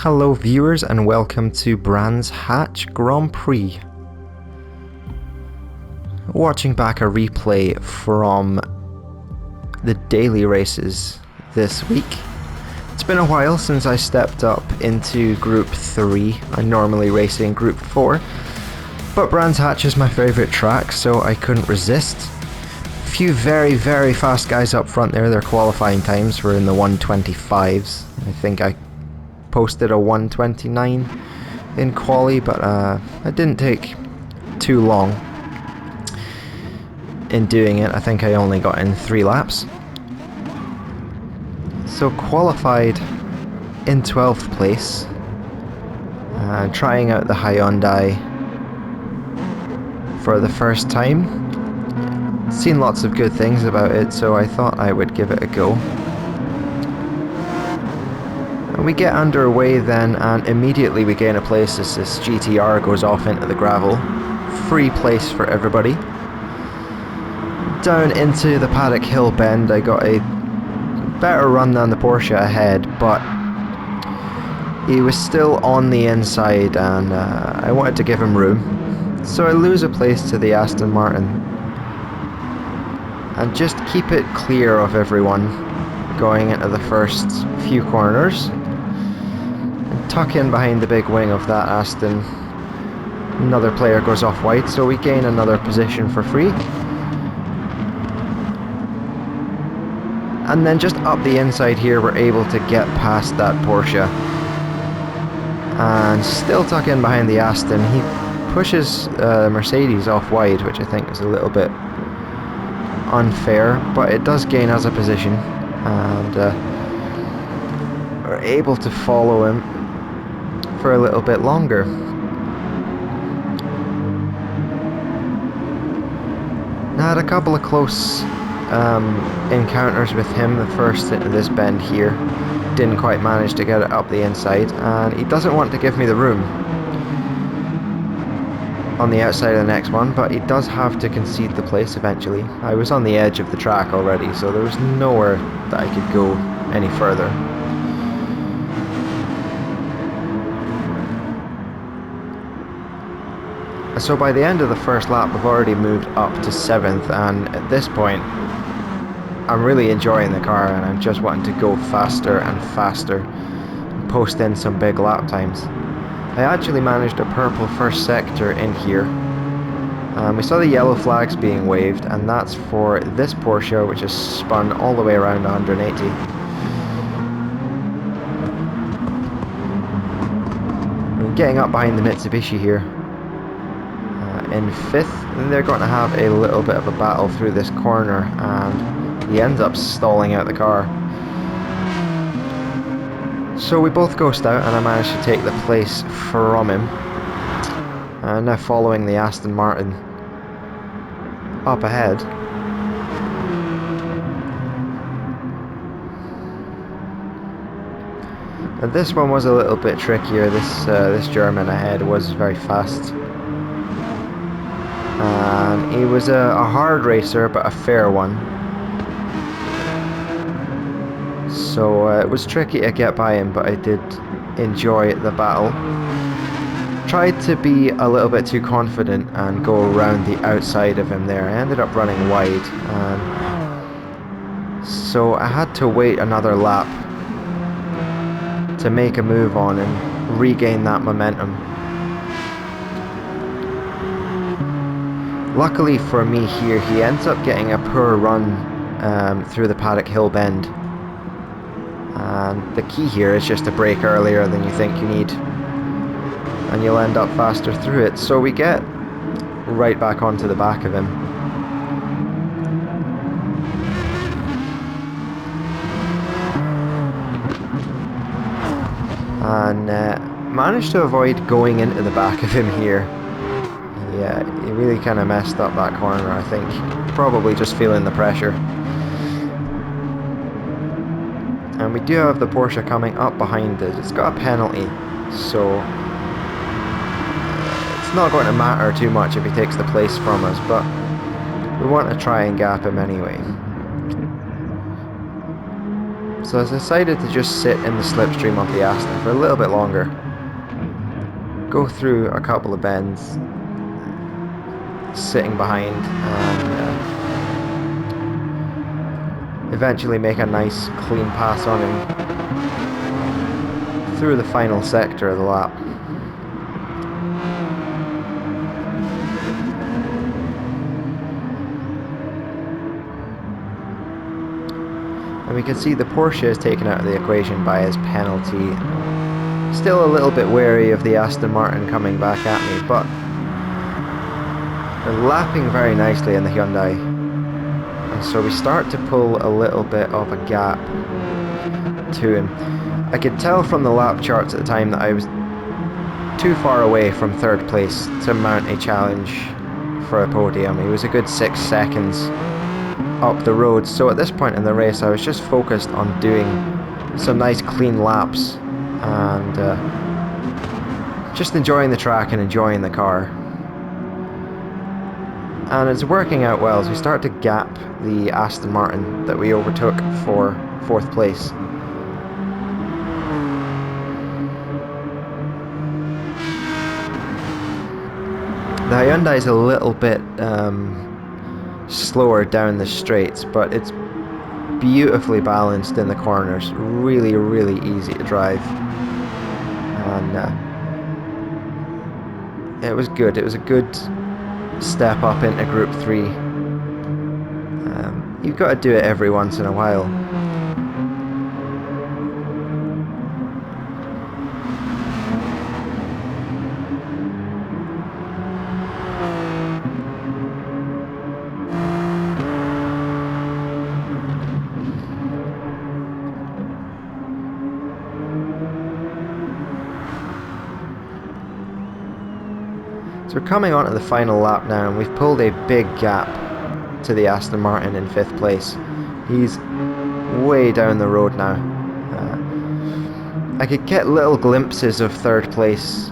Hello viewers and welcome to Brands Hatch Grand Prix. Watching back a replay from the daily races this week. It's been a while since I stepped up into Group 3. I normally race in Group 4, but Brands Hatch is my favourite track, so I couldn't resist. A few very fast guys up front there. Their qualifying times were in the 125s. I think I posted a 129 in quali, but it didn't take too long in doing it. I think I only got in 3 laps. So qualified in 12th place, trying out the Hyundai for the first time. Seen lots of good things about it, so I thought I would give it a go. And we get underway then, and immediately we gain a place as this GTR goes off into the gravel. Free place for everybody. Down into the Paddock Hill bend, I got a better run than the Porsche ahead, but he was still on the inside, and I wanted to give him room. So I lose a place to the Aston Martin. And just keep it clear of everyone going into the first few corners. Tuck in behind the big wing of that Aston. Another player goes off wide, so we gain another position for free. And then just up the inside here, we're able to get past that Porsche. And still tuck in behind the Aston. He pushes Mercedes off wide, which I think is a little bit unfair, but it does gain us a position. And we're able to follow him for a little bit longer. I had a couple of close encounters with him the first into this bend here. Didn't quite manage to get it up the inside, and he doesn't want to give me the room on the outside of the next one, but he does have to concede the place eventually. I was on the edge of the track already, so there was nowhere that I could go any further. So by the end of the first lap, I've already moved up to 7th, and at this point, I'm really enjoying the car, and I'm just wanting to go faster and faster, and post in some big lap times. I actually managed a purple first sector in here. We saw the yellow flags being waved, and that's for this Porsche, which is spun all the way around 180. I'm getting up behind the Mitsubishi here. In 5th, and they're going to have a little bit of a battle through this corner, and he ends up stalling out the car. So we both ghost out, and I managed to take the place from him. And now following the Aston Martin up ahead. And this one was a little bit trickier. This German ahead was very fast. And he was a hard racer, but a fair one. So it was tricky to get by him, but I did enjoy the battle. Tried to be a little bit too confident and go around the outside of him there. I ended up running wide, and so I had to wait another lap to make a move on and regain that momentum. Luckily for me here, he ends up getting a poor run through the Paddock Hill bend. And the key here is just to brake earlier than you think you need, and you'll end up faster through it. So we get right back onto the back of him. And managed to avoid going into the back of him here. Yeah, he really kind of messed up that corner, I think. Probably just feeling the pressure. And we do have the Porsche coming up behind it. It's got a penalty, so it's not going to matter too much if he takes the place from us, but we want to try and gap him anyway. So I decided to just sit in the slipstream of the Aston for a little bit longer. Go through a couple of bends, sitting behind, and eventually make a nice clean pass on him through the final sector of the lap. And we can see the Porsche is taken out of the equation by his penalty. Still a little bit wary of the Aston Martin coming back at me, but they're lapping very nicely in the Hyundai. And so we start to pull a little bit of a gap to him. I could tell from the lap charts at the time that I was too far away from third place to mount a challenge for a podium. He was a good 6 seconds up the road, so at this point in the race I was just focused on doing some nice clean laps and just enjoying the track and enjoying the car. And it's working out well as we start to gap the Aston Martin that we overtook for 4th place. The Hyundai is a little bit slower down the straights, but it's beautifully balanced in the corners. Really, really easy to drive. And it was good. It was a good step up into Group 3. You've got to do it every once in a while. So we're coming on to the final lap now, and we've pulled a big gap to the Aston Martin in 5th place. He's way down the road now. I could get little glimpses of 3rd place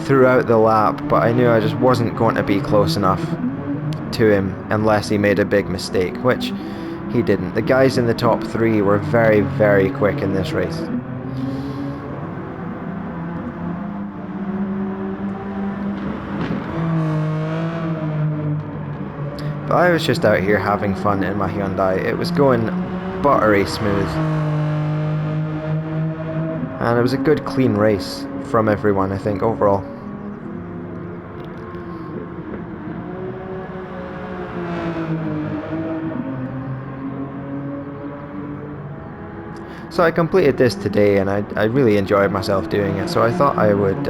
throughout the lap, but I knew I just wasn't going to be close enough to him unless he made a big mistake, which he didn't. The guys in the top 3 were very, very quick in this race. But I was just out here having fun in my Hyundai. It was going buttery smooth. And it was a good clean race from everyone, I think, overall. So I completed this today and I really enjoyed myself doing it, so I thought I would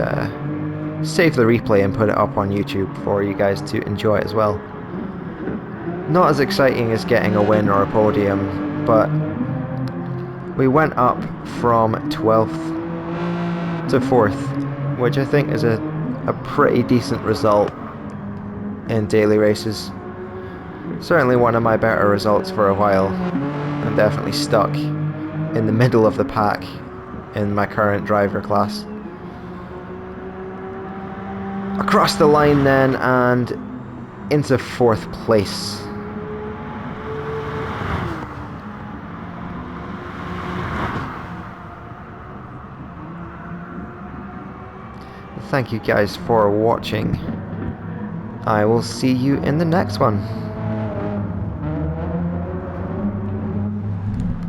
save the replay and put it up on YouTube for you guys to enjoy as well. Not as exciting as getting a win or a podium, but we went up from 12th to 4th, which I think is a pretty decent result in daily races. Certainly one of my better results for a while. I'm definitely stuck in the middle of the pack in my current driver class. Across the line then and into 4th place. Thank you guys for watching. I will see you in the next one.